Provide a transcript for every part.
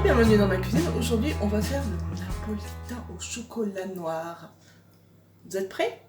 bienvenue dans ma cuisine. Aujourd'hui, on va faire le napolitain au chocolat noir. Vous êtes prêts?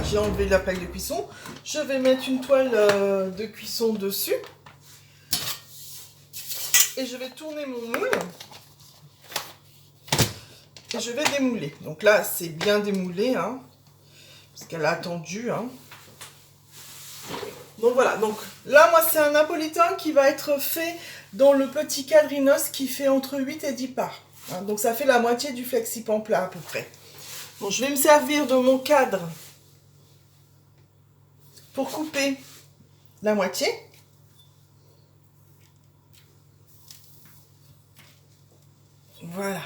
J'ai enlevé la plaque de cuisson. Je vais mettre une toile de cuisson dessus. Et je vais tourner mon moule. Et je vais démouler. Donc là, c'est bien démoulé, hein, parce qu'elle a attendu. Hein. Donc voilà. Donc là, moi, c'est un napolitain qui va être fait dans le petit quadrinos qui fait entre 8 et 10 parts. Hein. Donc ça fait la moitié du flexipan plat à peu près. Bon, je vais me servir de mon cadre pour couper la moitié. Voilà.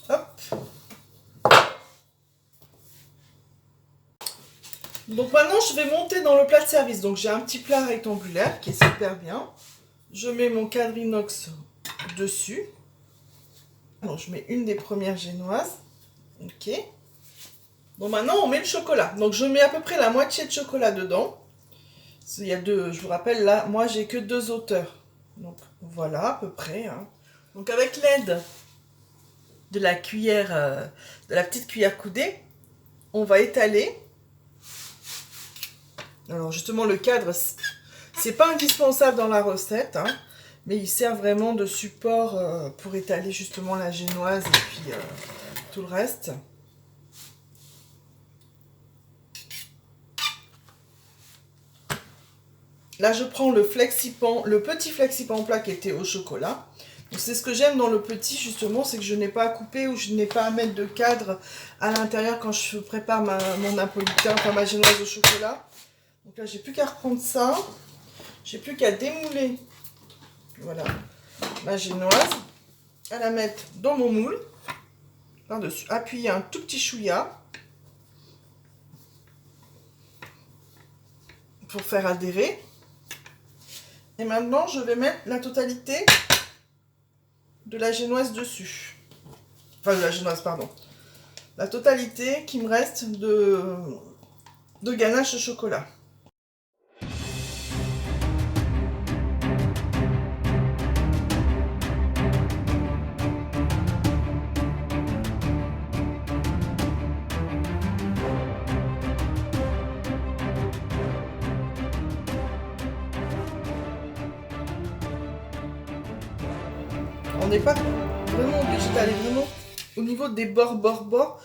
Hop. Donc maintenant, je vais monter dans le plat de service. Donc j'ai un petit plat rectangulaire qui est super bien. Je mets mon quadrinox dessus. Donc je mets une des premières génoises. Ok. Bon, maintenant, on met le chocolat. Donc, je mets à peu près la moitié de chocolat dedans. Il y a deux, je vous rappelle, là, moi, j'ai que 2 hauteurs. Donc, voilà, à peu près. Hein. Donc, avec l'aide de la cuillère, de la petite cuillère coudée, on va étaler. Alors, justement, le cadre, c'est pas indispensable dans la recette, hein, mais il sert vraiment de support pour étaler, justement, la génoise et puis tout le reste. Là, je prends le flexipan, le petit flexipan plat qui était au chocolat. C'est ce que j'aime dans le petit, justement, c'est que je n'ai pas à couper ou je n'ai pas à mettre de cadre à l'intérieur quand je prépare mon napolitain, enfin ma génoise au chocolat. Donc là, j'ai plus qu'à reprendre ça. J'ai plus qu'à démouler, voilà, ma génoise, à la mettre dans mon moule, par-dessus, appuyer un tout petit chouïa pour faire adhérer. Et maintenant, je vais mettre la totalité de la génoise dessus. Enfin, de la génoise, pardon. La totalité qui me reste de ganache au chocolat. On n'est pas vraiment obligé d'aller vraiment au niveau des bords.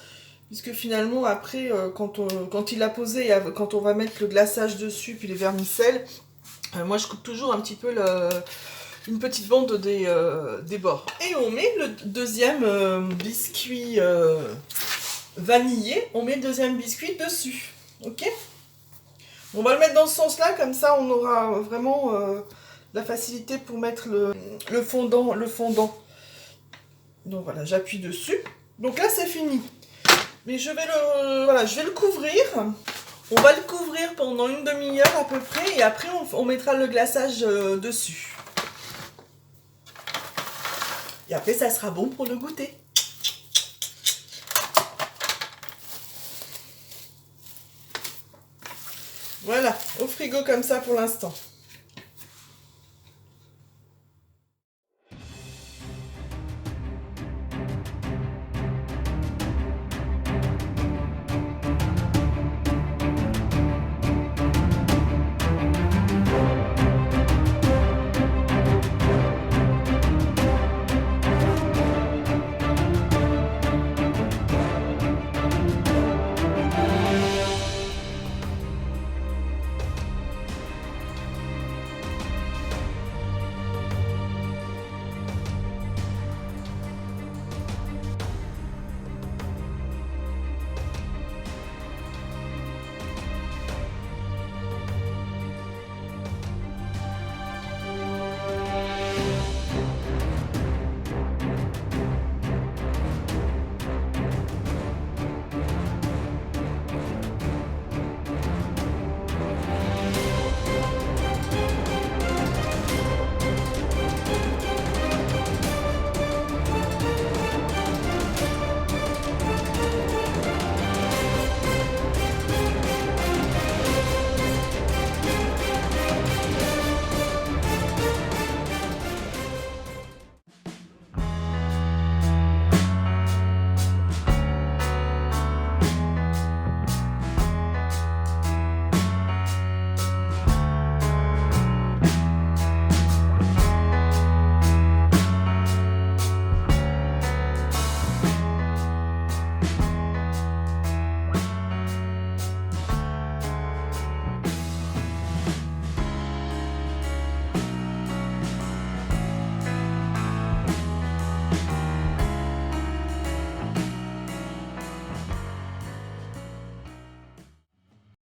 Puisque finalement, après, quand il a posé, quand on va mettre le glaçage dessus, puis les vermicelles, moi je coupe toujours un petit peu une petite bande des bords. Et on met le deuxième biscuit vanillé, on met le deuxième biscuit dessus. Ok? On va le mettre dans ce sens-là, comme ça on aura vraiment la facilité pour mettre le fondant. Donc voilà, j'appuie dessus. Donc là c'est fini. Mais je vais le couvrir. On va le couvrir pendant une demi-heure à peu près et après on mettra le glaçage dessus. Et après ça sera bon pour le goûter. Voilà, au frigo comme ça pour l'instant.